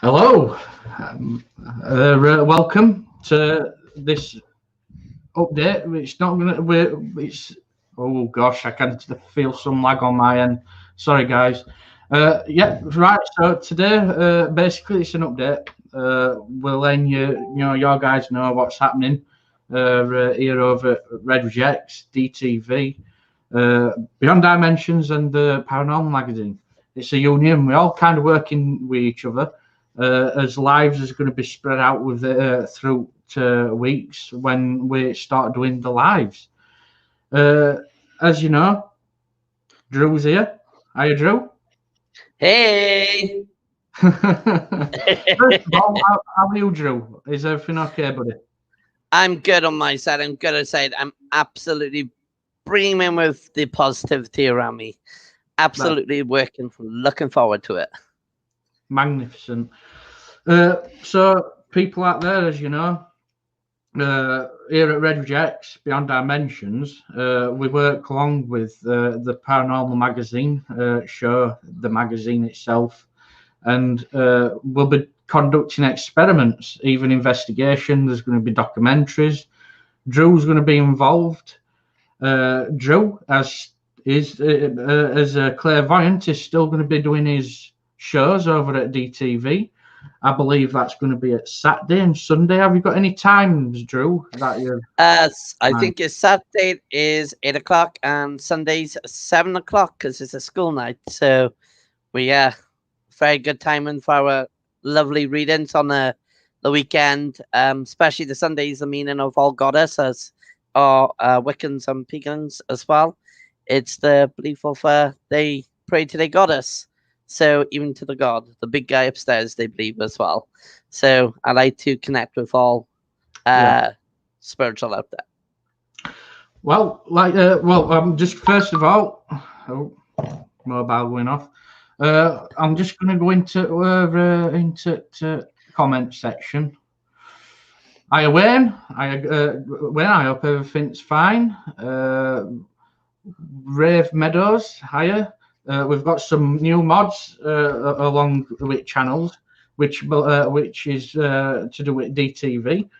Hello, welcome to this update. It's not gonna. It's oh gosh, I can feel some lag on my end. Sorry, guys. Yeah, right. So today, basically, it's an update. We're letting your guys know what's happening here over at Red Rejects, DTV, Beyond Dimensions, and the Paranormal Magazine. It's a union. We're all kind of working with each other. As lives is going to be spread out with through to weeks when we start doing the lives. As you know, Drew's here. Hiya, Drew. Hey. First of all, how are you, Drew? Is everything okay, buddy? I'm good on my side. I'm good aside. I'm absolutely brimming with the positivity around me. Absolutely working, looking forward to it. Magnificent. So, people out there, as you know, here at Red Rejects, Beyond Dimensions, we work along with the Paranormal Magazine show, the magazine itself, and we'll be conducting experiments, even investigation. There's going to be documentaries. Drew's going to be involved. Drew, as a clairvoyant, is still going to be doing his shows over at DTV. I believe that's going to be at Saturday and Sunday. Have you got any times, Drew? That you? I think your Saturday is 8 o'clock and Sunday's 7 o'clock because it's a school night. So we very good timing for our lovely readings on the weekend, especially the Sundays, the meaning of all goddesses or Wiccans and Pagans as well. It's the belief of they pray to their goddess. So even to the god, the big guy upstairs, they believe as well. So I like to connect with all spiritual out there. Well, just first of all, mobile going off. I'm just going to go into comment section. Hiya, Wayne. Wayne, I hope everything's fine. Rave Meadows, hiya. We've got some new mods along with channels, which is to do with DTV.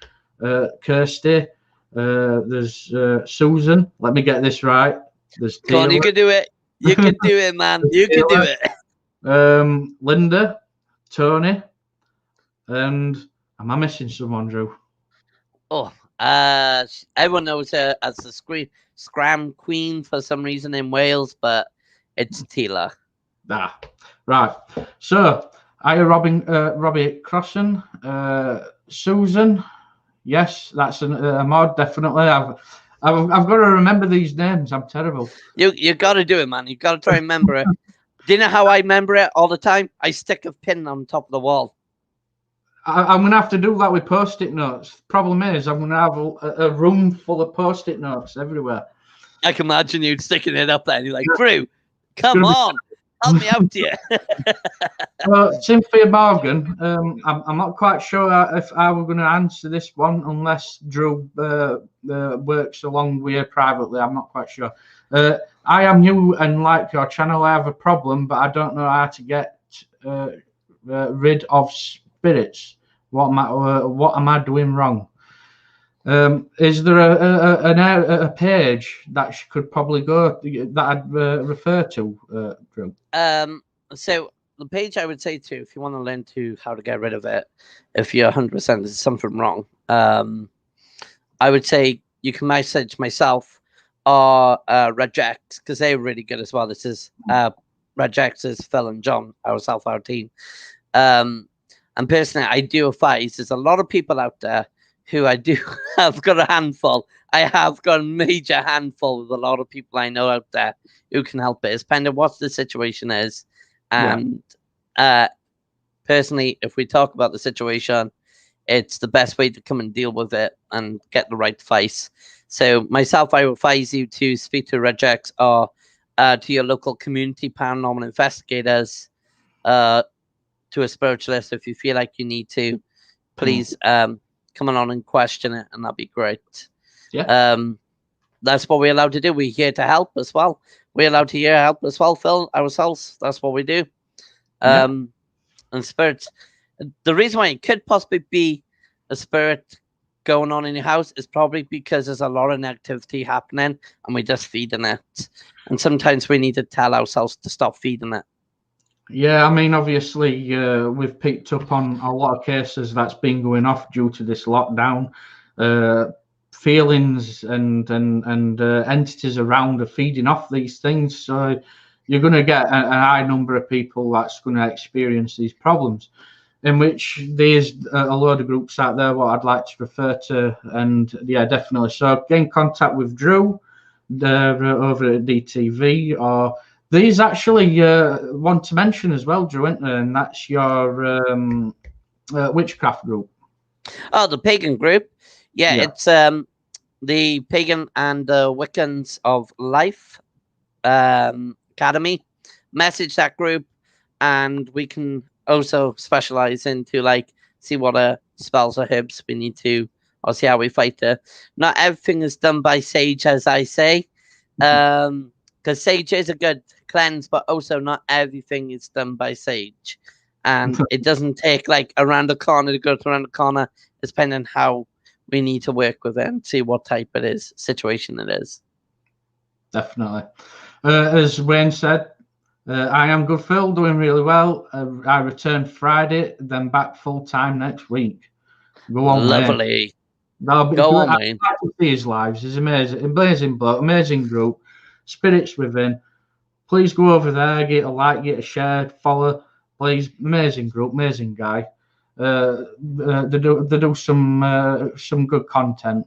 Kirsty, there's Susan. Let me get this right. There's Go on, you can do it. You can do it, man. You can do it. Linda, Tony, and am I missing someone, Drew? Oh, everyone knows her as the Scram Queen for some reason in Wales, but it's Tila. Right. So, Robbie Crossan, Susan. Yes, that's a mod. Definitely. I've got to remember these names. I'm terrible. You got to do it, man. You got to try and remember it. Do you know how I remember it all the time? I stick a pin on top of the wall. I'm going to have to do that with Post-it notes. Problem is, I'm going to have a room full of Post-it notes everywhere. I can imagine you sticking it up there. And you're like, Drew, come on, help me out here. Cynthia Morgan, I'm not quite sure if I were going to answer this one unless Drew works along with her privately. I'm not quite sure. I am new and like your channel. I have a problem, but I don't know how to get rid of spirits. What am I doing wrong? Is there a page that she could probably go that I'd refer to, Drew? So the page I would say to, if you want to learn how to get rid of it, if you're 100% there's something wrong, I would say you can message myself or Reject, because they're really good as well. This is Reject is Phil and John, our team. And personally, I do advise there's a lot of people out there who I do have got a handful. I have got a major handful with a lot of people I know out there who can help it. It's depending on what the situation is. And personally, if we talk about the situation, it's the best way to come and deal with it and get the right advice. So myself, I advise you to speak to Rejects or to your local community paranormal investigators, to a spiritualist if you feel like you need to. Please come on and question it, and that'd be great. That's what we're allowed to do. We're here to help as well. We're allowed to help as well, Phil, ourselves. That's what we do. And spirits, The reason why it could possibly be a spirit going on in your house is probably because there's a lot of negativity happening and we're just feeding it. And sometimes we need to tell ourselves to stop feeding it. Yeah, I mean, obviously, we've picked up on a lot of cases that's been going off due to this lockdown. Feelings and entities around are feeding off these things. So you're going to get a high number of people that's going to experience these problems, in which there's a load of groups out there what I'd like to refer to. And yeah, definitely. So get in contact with Drew over at DTV, or these actually want to mention as well, Drew, and that's your Witchcraft group. Oh, the pagan group. Yeah. It's the Pagan and Wiccans of Life Academy. Message that group, and we can also specialize into like see what spells or herbs we need to, or see how we fight it. Not everything is done by sage, as I say, because sage is a good cleanse, but also not everything is done by sage, and it doesn't take like around the corner to go around the corner. It's depending on how we need to work with it and see what type it is, situation it is. Definitely. As Wayne said, I am good, Phil, doing really well. I return Friday, then back full time next week. Go on, lovely. Go on, Wayne. I'd like to see his lives. He's amazing, amazing bloke, amazing group, spirits within. Please go over there, get a like, get a share, follow. Please, amazing group, amazing guy. They do some good content.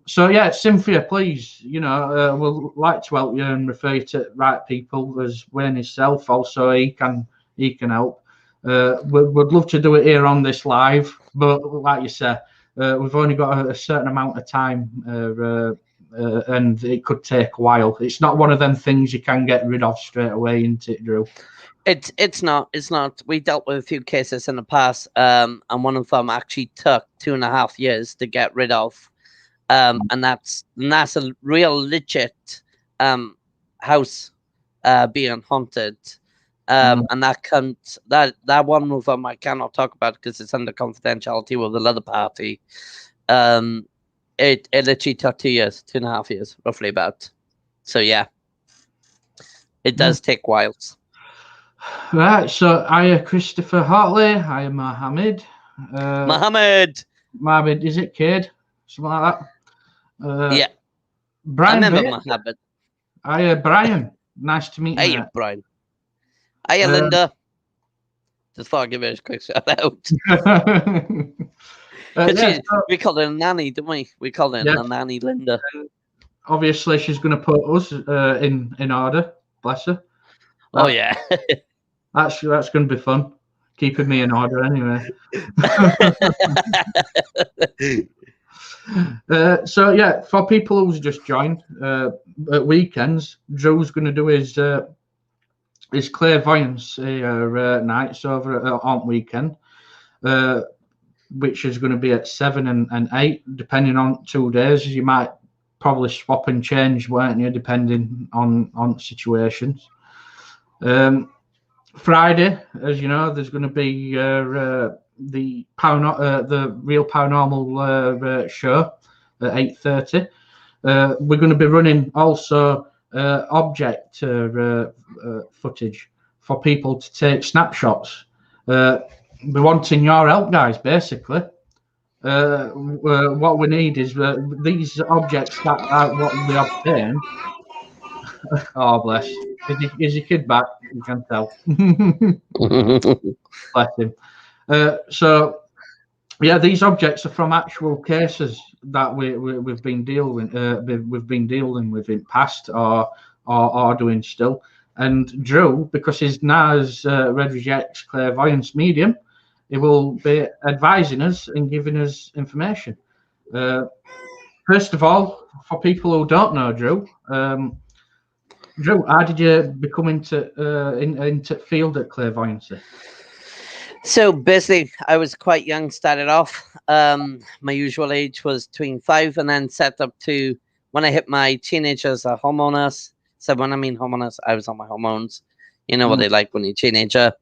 So yeah, Cynthia, please, we'll like to help you and refer you to right people, as Wayne himself. Also, he can help. We'd love to do it here on this live, but like you said, we've only got a certain amount of time, and it could take a while. It's not one of them things you can get rid of straight away, isn't it, Drew? It's not. We dealt with a few cases in the past, and one of them actually took 2.5 years to get rid of. And that's a real legit house being haunted. And that one of them I cannot talk about because it's under confidentiality with another party. It literally took 2 years, 2.5 years, roughly about. So yeah, it does take whiles. Right, so I Christopher Hartley, I am Mohammed. Mohammed, is it Cade? Something like that. Yeah. Brian. I remember Mohammed. Hi, Brian. Nice to meet you. Hey, Brian. Hiya, Linda. Just thought I'd give her a quick shout out. We called her Nanny, didn't we? We called her Nanny Linda. Obviously, she's going to put us in order. Bless her. Oh yeah. That's going to be fun. Keeping me in order anyway. So yeah, for people who's just joined, at weekends, Drew's going to do his clairvoyance nights over on weekend, which is going to be at 7 and 8, depending on 2 days. You might probably swap and change, won't you, depending on situations. Friday, as you know, there's going to be the Real Paranormal show at 8:30. We're going to be running also object footage for people to take snapshots. We're wanting your help, guys, basically. What we need is these objects that are what we obtain. Oh, bless. Is your kid back? You can tell. Bless him. So, yeah, these objects are from actual cases that we've been dealing with in past or are doing still. And Drew, because he's now as Red Reject's clairvoyance medium, he will be advising us and giving us information. First of all, for people who don't know Drew, how did you become into field at clairvoyancy? So basically, I was quite young, started off. My usual age was between 5 and then set up to when I hit my teenagers, hormones. So when I mean hormones, I was on my hormones. You know what they like when you're a teenager.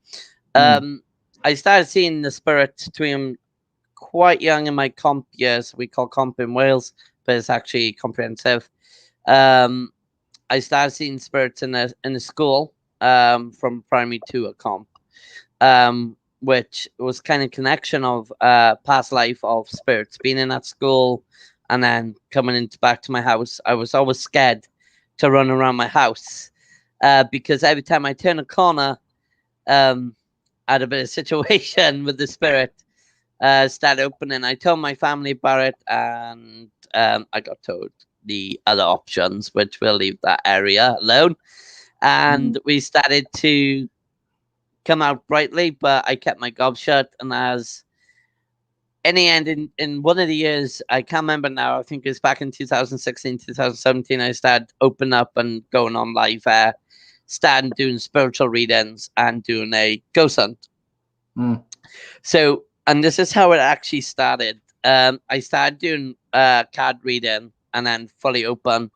I started seeing the spirits between quite young in my comp years. We call comp in Wales, but it's actually comprehensive. I started seeing spirits in a school from primary to a comp, which was kind of connection of past life of spirits being in that school and then coming into back to my house. I was always scared to run around my house because every time I turn a corner, I had a bit of situation with the spirit. Started opening. I told my family about it, and I got told the other options, which we'll leave that area alone. And we started to come out brightly, but I kept my gob shut. And as in the end, in one of the years, I can't remember now, I think it was back in 2016, 2017, I started opening up and going on live started doing spiritual readings and doing a ghost hunt. So, and this is how it actually started. I started doing card reading and then fully open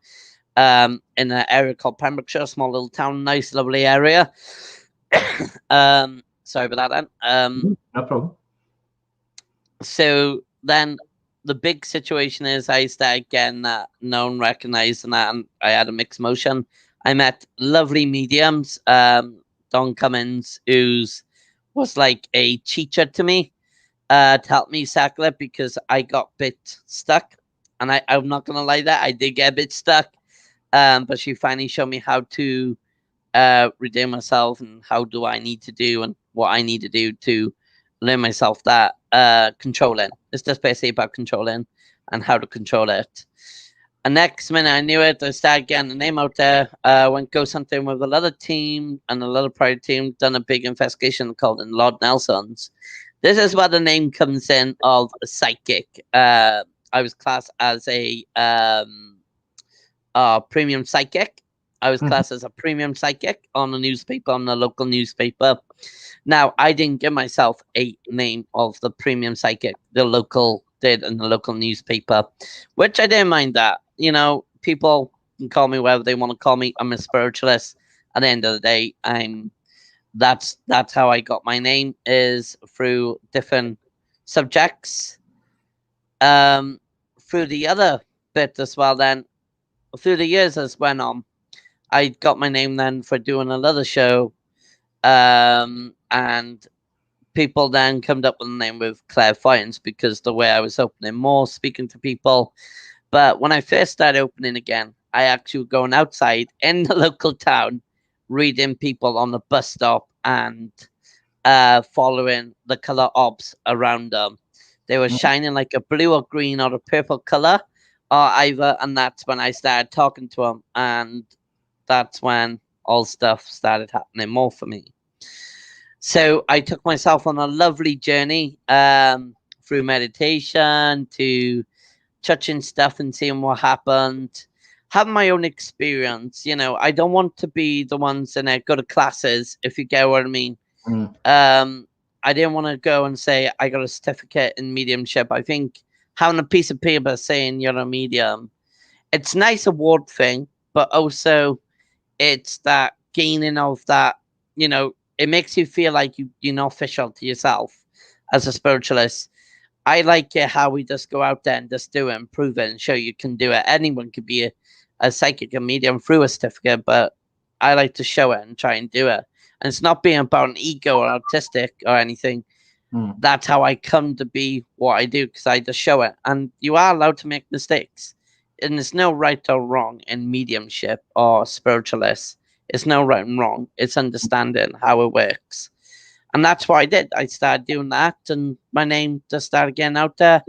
in an area called Pembrokeshire, a small little town, nice, lovely area. Sorry about that then. No problem. So then the big situation is I started getting that known, recognized, and that, and I had a mixed emotion. I met lovely mediums, Don Cummins, who's was like a teacher to me, to help me tackle it because I got a bit stuck. And I'm not going to lie that I did get a bit stuck. But she finally showed me how to redeem myself and how do I need to do and what I need to do to learn myself that controlling. It's just basically about controlling and how to control it. And next minute I knew it, I started getting the name out there. Went ghost hunting with another team and another private team, done a big investigation called in Lord Nelson's. This is where the name comes in of a psychic. I was classed as a premium psychic. I was classed as a premium psychic on the newspaper, on the local newspaper. Now, I didn't give myself a name of the premium psychic. The local did in the local newspaper, which I didn't mind that. You know, people can call me whatever they want to call me. I'm a spiritualist. At the end of the day, that's how I got my name, is through different subjects. Through the other bit as well, then through the years as went on, I got my name then for doing another show, and people then come up with the name with clairvoyance because the way I was opening more, speaking to people. But when I first started opening again, I actually was going outside in the local town, reading people on the bus stop and following the color orbs around them. They were shining like a blue or green or a purple color or either, and that's when I started talking to them, and that's when all stuff started happening more for me. So I took myself on a lovely journey through meditation to touching stuff and seeing what happened, having my own experience. You know, I don't want to be the ones that go to classes, if you get what I mean. I didn't want to go and say I got a certificate in mediumship. I think having a piece of paper saying you're a medium, it's a nice award thing, but also it's that gaining of that, you know, it makes you feel like you're not official to yourself as a spiritualist. I like it how we just go out there and just do it and prove it and show you can do it. Anyone could be a psychic, a medium through a certificate, but I like to show it and try and do it. And it's not being about an ego or artistic or anything. That's how I come to be what I do, because I just show it. And you are allowed to make mistakes. And there's no right or wrong in mediumship or spiritualists. It's no right and wrong. It's understanding how it works. And that's what I did. I started doing that, and my name just started getting out there,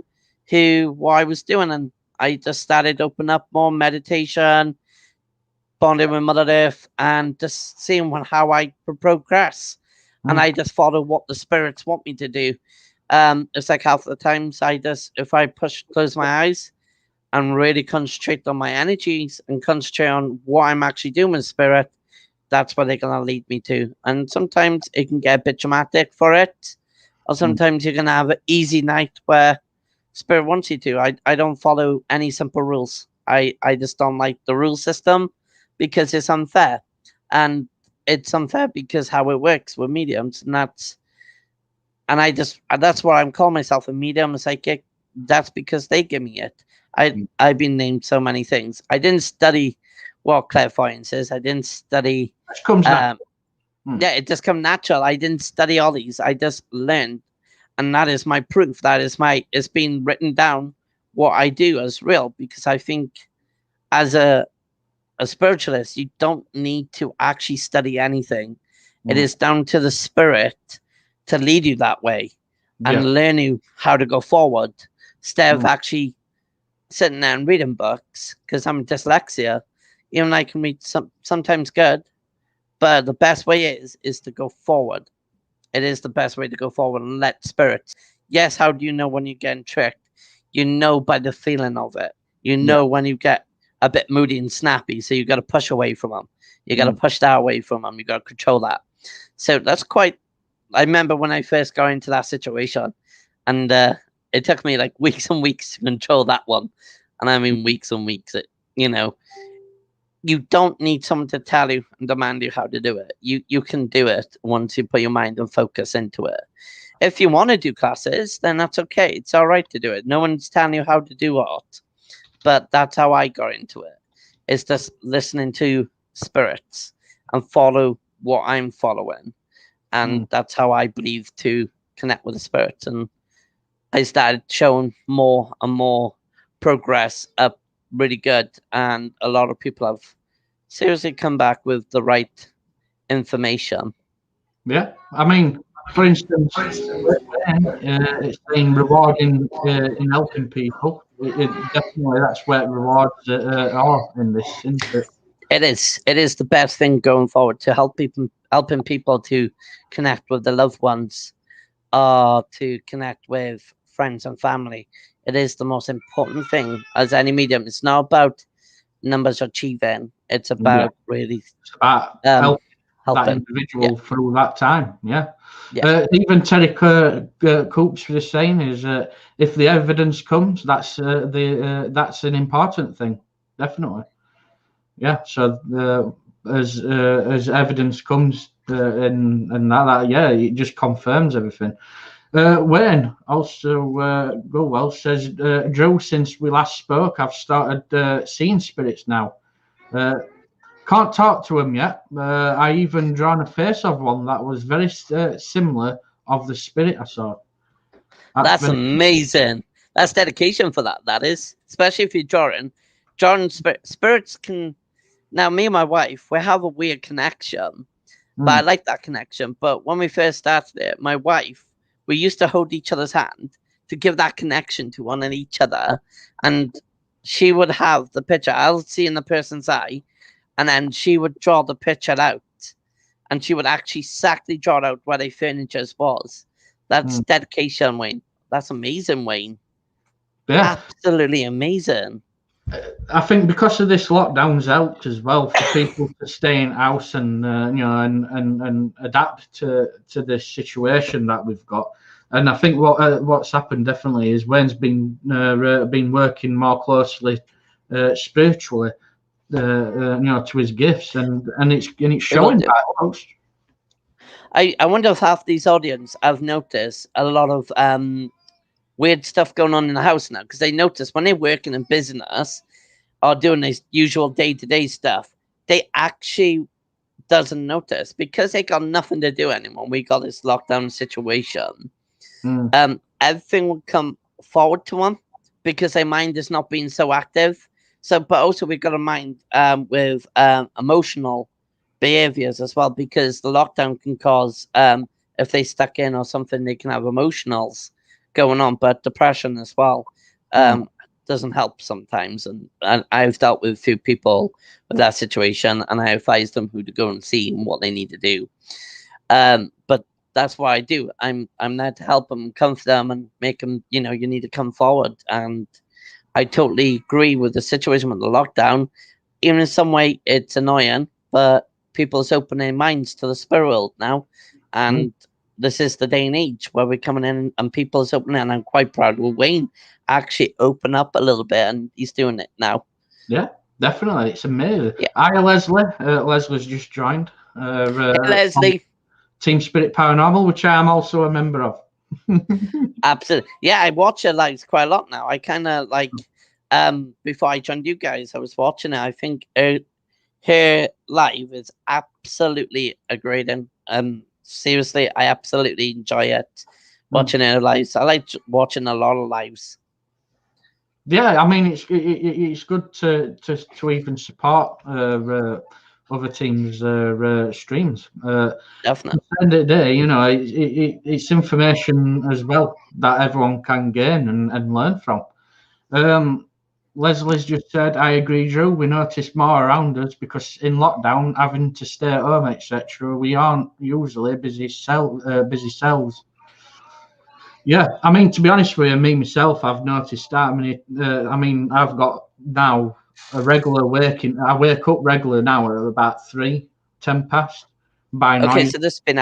what I was doing. And I just started opening up more meditation, bonding with Mother Earth, and just seeing how I progress. And I just follow what the spirits want me to do. It's like half the times if I close my eyes and really concentrate on my energies and concentrate on what I'm actually doing with spirit, that's what they're going to lead me to. And sometimes it can get a bit dramatic for it, or sometimes you're going to have an easy night where spirit wants you to. I don't follow any simple rules. I just don't like the rule system because it's unfair. And it's unfair because how it works with mediums, and that's that's what I'm calling myself, a medium, a psychic. That's because they give me it. I've been named so many things. I didn't study what clairvoyance is. I didn't study. It comes natural. Yeah, it just come natural. I didn't study all these. I just learned, and that is my proof. That is it's been written down what I do as real, because I think as a spiritualist, you don't need to actually study anything. It is down to the spirit to lead you that way and learn you how to go forward, instead of actually sitting there and reading books. Because I'm dyslexia, even I can read sometimes good, but the best way is to go forward. It is the best way to go forward and let spirits. Yes, how do you know when you're getting tricked? You know by the feeling of it. You know when you get a bit moody and snappy, so you got to push away from them. You got to push that away from them. You got to control that. So that's quite. I remember when I first got into that situation, and it took me like weeks and weeks to control that one. And I mean weeks and weeks. You don't need someone to tell you and demand you how to do it. You can do it once you put your mind and focus into it. If you want to do classes, then that's okay. It's all right to do it. No one's telling you how to do what. But that's how I got into it. It's just listening to spirits and follow what I'm following. And that's how I believe to connect with the spirits. And I started showing more and more progress up really good. And a lot of people have seriously come back with the right information. Yeah. I mean, for instance, it's been rewarding in helping people. It definitely, that's where rewards are in this, isn't it? It is the best thing going forward, to helping people to connect with their loved ones, to connect with friends and family. It is the most important thing as any medium. It's not about numbers achieving. It's about really helping that helping individual through that time. Even Terry Coops was saying is if the evidence comes, that's an important thing, definitely. Yeah. So as evidence comes and that it just confirms everything. Wayne also says, Joe, since we last spoke, I've started seeing spirits now. Can't talk to him yet. I even drawn a face of one that was very similar of the spirit I saw. That's amazing. That's dedication for that. That is, especially if you're drawing. Spirits can. Now, me and my wife, we have a weird connection, but I like that connection. But when we first started it, my wife, we used to hold each other's hand to give that connection to one and each other, and she would have the picture. I'll see in the person's eye. And then she would draw the picture out, and she would actually exactly draw out where the furniture was. That's dedication, Wayne. That's amazing, Wayne. Yeah, absolutely amazing. I think because of this lockdown's helped as well for people to stay in house and and adapt to this situation that we've got. And I think what's happened definitely is Wayne's been working more closely spiritually. To his gifts, and it's showing that almost. I wonder if half these audience have noticed a lot of weird stuff going on in the house now, because they notice when they're working in business or doing this usual day-to-day stuff, they actually doesn't notice because they got nothing to do anymore. We got this lockdown situation. Everything will come forward to them because their mind is not being so active. So, but also we've got to mind with emotional behaviors as well, because the lockdown can cause, if they stuck in or something, they can have emotionals going on, but depression as well doesn't help sometimes. And I've dealt with a few people with that situation, and I advise them who to go and see and what they need to do. But that's what I do. I'm there to help them, comfort them, and make them, you need to come forward. And I totally agree with the situation with the lockdown. Even in some way, it's annoying, but people's opening minds to the spirit world now. And this is the day and age where we're coming in and people's opening. And I'm quite proud of Wayne actually open up a little bit, and he's doing it now. Yeah, definitely. It's amazing. Yeah. Hi, Leslie. Leslie's just joined. Hey, Leslie. Team Spirit Paranormal, which I am also a member of. Absolutely. Yeah, I watch her lives quite a lot now. I kind of like, before I joined you guys, I was watching it. I think her live is absolutely a great one. Seriously, I absolutely enjoy it watching her lives. I like watching a lot of lives. Yeah, I mean it's good to even support other teams' streams. Definitely. At the end of the day, you know, it's information as well that everyone can gain and learn from. Leslie's just said, I agree, Drew. We notice more around us because in lockdown, having to stay at home, etc., we aren't usually busy selves. Yeah, I mean, to be honest with you, me myself, I've noticed that. I mean, I've got now a regular waking. I wake up regular now at about 3:10 past by Okay, night. so this has been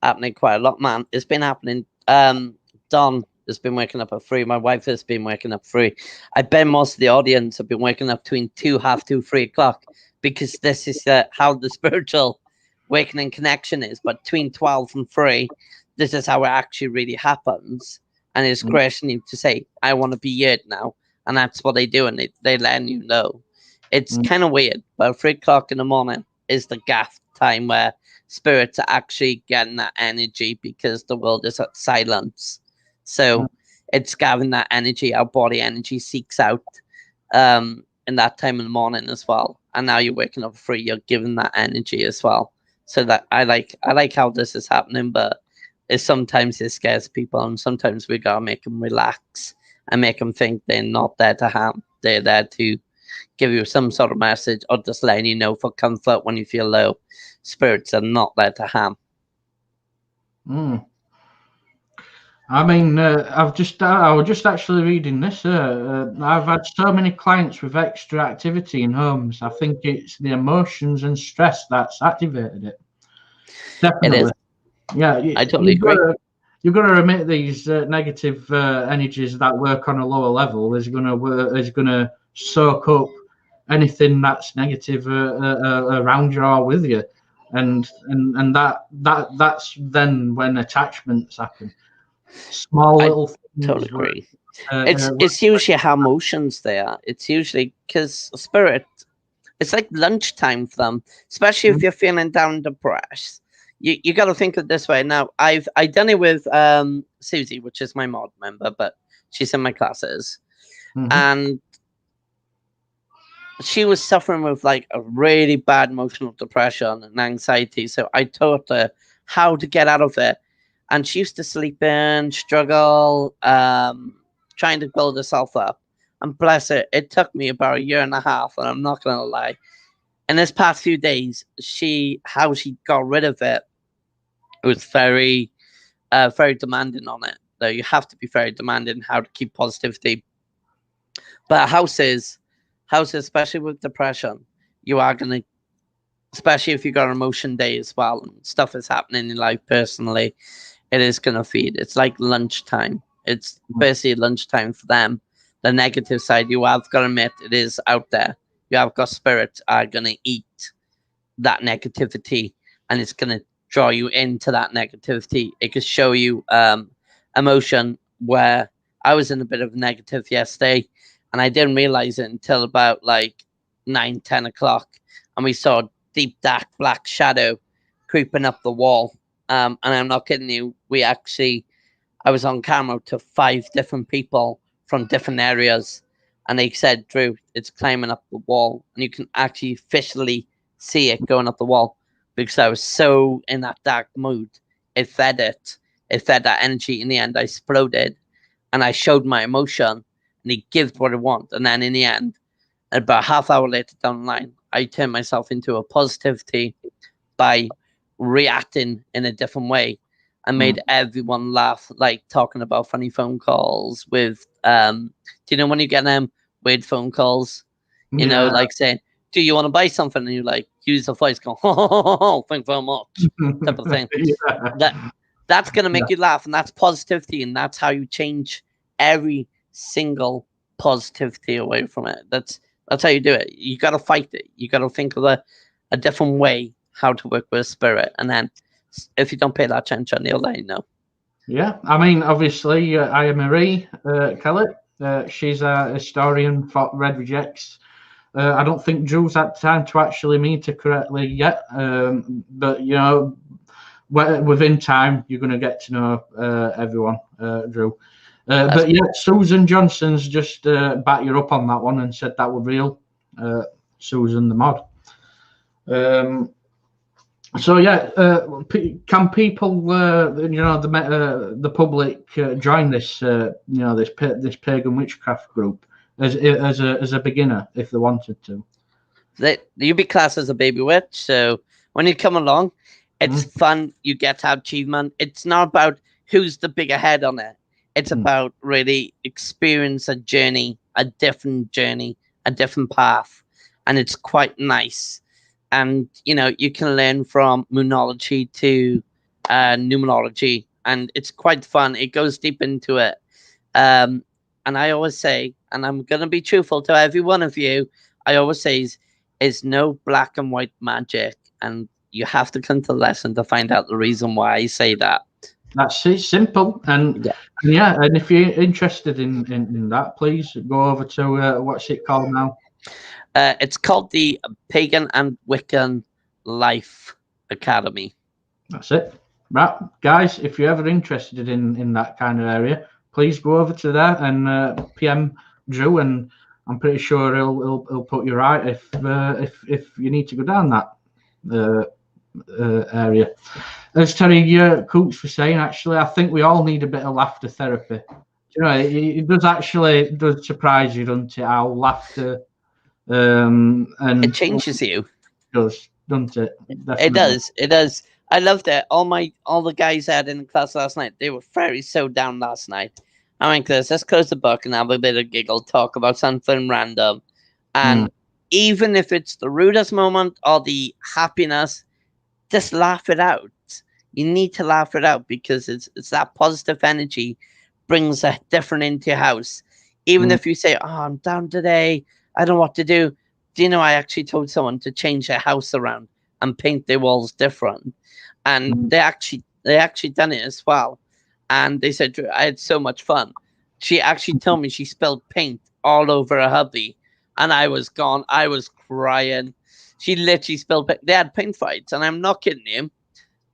happening quite a lot, man. It's been happening. Don has been waking up at 3. My wife has been waking up 3. I bet most of the audience have been waking up between 2, half 2, 3 o'clock, because this is how the spiritual awakening connection is. But between 12 and 3, this is how it actually really happens. And it's questioning to say, I want to be here now. And that's what they do. And they let you know. It's kind of weird. But 3 o'clock in the morning is the gap time where spirits are actually getting that energy, because the world is at silence. So it's gathering that energy. Our body energy seeks out in that time in the morning as well. And now you're waking up free, you're giving that energy as well. So that I like how this is happening, but sometimes it scares people, and sometimes we gotta make them relax and make them think they're not there to harm. They're there to give you some sort of message, or just letting you know for comfort when you feel low. Spirits are not there to harm. I mean, I was just actually reading this. I've had so many clients with extra activity in homes. I think it's the emotions and stress that's activated it. Definitely. It is. Yeah, I totally agree. You've got to remit these negative energies that work on a lower level is going to soak up anything that's negative around you or with you, and that's then when attachments happen. Small little things. Totally agree. It's usually how emotions they are. It's usually because spirit. It's like lunchtime for them, especially if you're feeling down and depressed. You got to think of it this way. Now, I done it with Susie, which is my mod member, but she's in my classes, and she was suffering with like a really bad emotional depression and anxiety. So I taught her how to get out of it, and she used to sleep in, struggle, trying to build herself up. And bless her, it took me about 1.5 years, and I'm not gonna lie. In this past few days, how she got rid of it. It was very, very demanding on it. Though you have to be very demanding how to keep positivity. But houses, especially with depression, you are gonna, especially if you got an emotion day as well, and stuff is happening in life personally, it is gonna feed. It's like lunchtime. It's basically lunchtime for them. The negative side, you have got to admit, it is out there. You have got spirits are gonna eat that negativity, and it's gonna draw you into that negativity. It could show you emotion where I was in a bit of negative yesterday, and I didn't realize it until about like 9-10 o'clock, and we saw a deep dark black shadow creeping up the wall. And I'm not kidding you, I was on camera to 5 different people from different areas, and they said, Drew, it's climbing up the wall, and you can actually visually see it going up the wall, because I was so in that dark mood. It fed that energy. In the end, I exploded, and I showed my emotion, and he gives what I want. And then in the end, about half hour later down the line, I turned myself into a positivity by reacting in a different way. I made everyone laugh, like talking about funny phone calls with do you know when you get them weird phone calls? You know, like saying, do you want to buy something? And you like use the voice, go, oh, thank you very much, type of thing. That's gonna make you laugh, and that's positivity, and that's how you change every single positivity away from it. That's how you do it. You gotta fight it. You gotta think of a different way how to work with a spirit, and then if you don't pay that attention, they'll let you know. Yeah, I mean, obviously, Aya Marie Kelly, she's a historian for Red Rejects. I don't think Drew's had time to actually meet her correctly yet, but you know, within time, you're going to get to know everyone, Drew. But yeah, Susan Johnson's just backed you up on that one and said that was real. Susan the mod. So yeah, can people, you know, the public join this, you know, this pagan witchcraft group as a beginner if they wanted to? You'll be classed as a baby witch, so when you come along, it's fun. You get to have achievement. It's not about who's the bigger head on it. It's about really experience a journey, a different path, and it's quite nice. And you know, you can learn from moonology to numerology, and it's quite fun. It goes deep into it. And I always say, and I'm gonna be truthful to every one of you, I always say is no black and white magic, and you have to come to the lesson to find out the reason why I say that. That's it, simple. And yeah, and if you're interested in that, please go over to what's it called now? It's called the Pagan and Wiccan Life Academy. That's it. Right, guys, if you're ever interested in that kind of area, please go over to there and PM Drew, and I'm pretty sure he'll put you right if you need to go down that area. As Terry Coots was saying, actually, I think we all need a bit of laughter therapy. You know, it does surprise you, doesn't it? How laughter and it changes you. It does, doesn't it? Definitely. It does. It does. I loved it. All the guys I had in class last night, they were very so down last night. I'm like this. Let's close the book and have a bit of giggle, talk about something random, and even if it's the rudest moment or the happiness, just laugh it out. You need to laugh it out because it's that positive energy brings a different into your house. Even if you say, "Oh, I'm down today. I don't know what to do." Do you know I actually told someone to change their house around and paint their walls different, and they actually done it as well. And they said, I had so much fun. She actually told me she spilled paint all over her hubby, and I was gone. I was crying. She literally spilled paint. They had paint fights, and I'm not kidding you.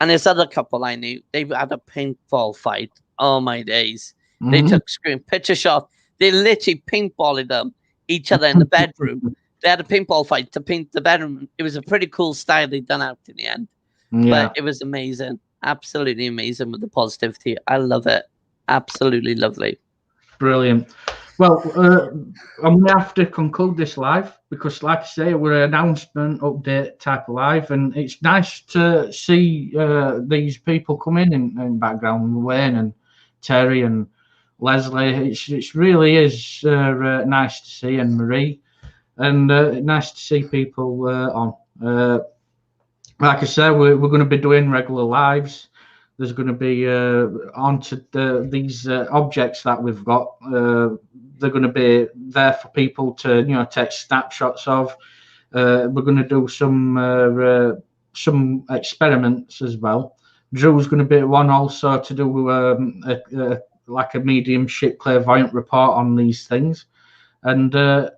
And this other couple I knew, they had a paintball fight. Oh my days! They took screen picture shot. They literally paintballed them each other in the bedroom. They had a paintball fight to paint the bedroom. It was a pretty cool style they done out in the end. Yeah. But it was amazing. Absolutely amazing with the positivity. I love it. Absolutely lovely. Brilliant. Well, I'm going to have to conclude this live because, like I say, we're an announcement update type of live, and it's nice to see these people come in background, Wayne and Terry and Leslie. It really is nice to see, and Marie, and nice to see people on. Like I said, we're going to be doing regular lives. There's going to be onto these objects that we've got. They're going to be there for people to take snapshots of. We're going to do some experiments as well. Drew's going to be one also to do like a mediumship clairvoyant report on these things, and we're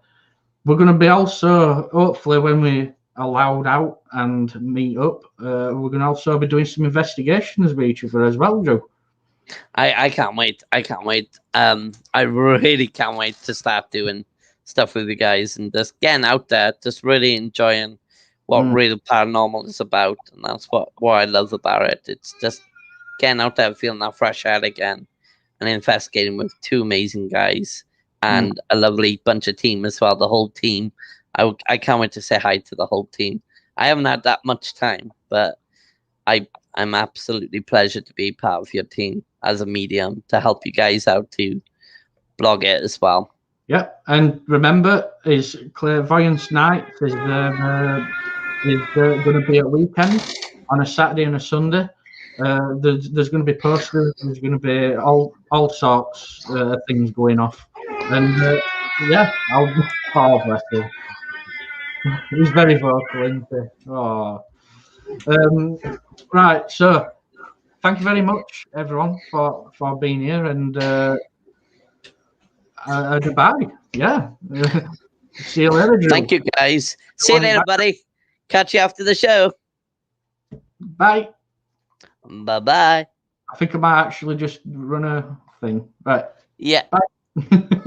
going to be also hopefully when we allowed out and meet up, we're going to also be doing some investigations with each other as well, Drew. I can't wait. I can't wait. I really can't wait to start doing stuff with you guys and just getting out there, just really enjoying what real paranormal is about. And that's what I love about it. It's just getting out there, feeling that fresh air again, and investigating with two amazing guys and a lovely bunch of team as well. The whole team. I can't wait to say hi to the whole team. I haven't had that much time, but I'm absolutely pleasure to be part of your team as a medium to help you guys out to blog it as well. Yeah, and remember, is Clairvoyance Night is going to be at weekend on a Saturday and a Sunday. There's going to be posters. There's going to be all sorts of things going off, and yeah, oh bless him. He's very vocal, isn't he? Oh. Right, so thank you very much, everyone, for being here, and goodbye. Yeah. See you later, Drew. Thank you, guys. See you later, buddy. Catch you after the show. Bye. Bye-bye. I think I might actually just run a thing. Right. Yeah. Bye.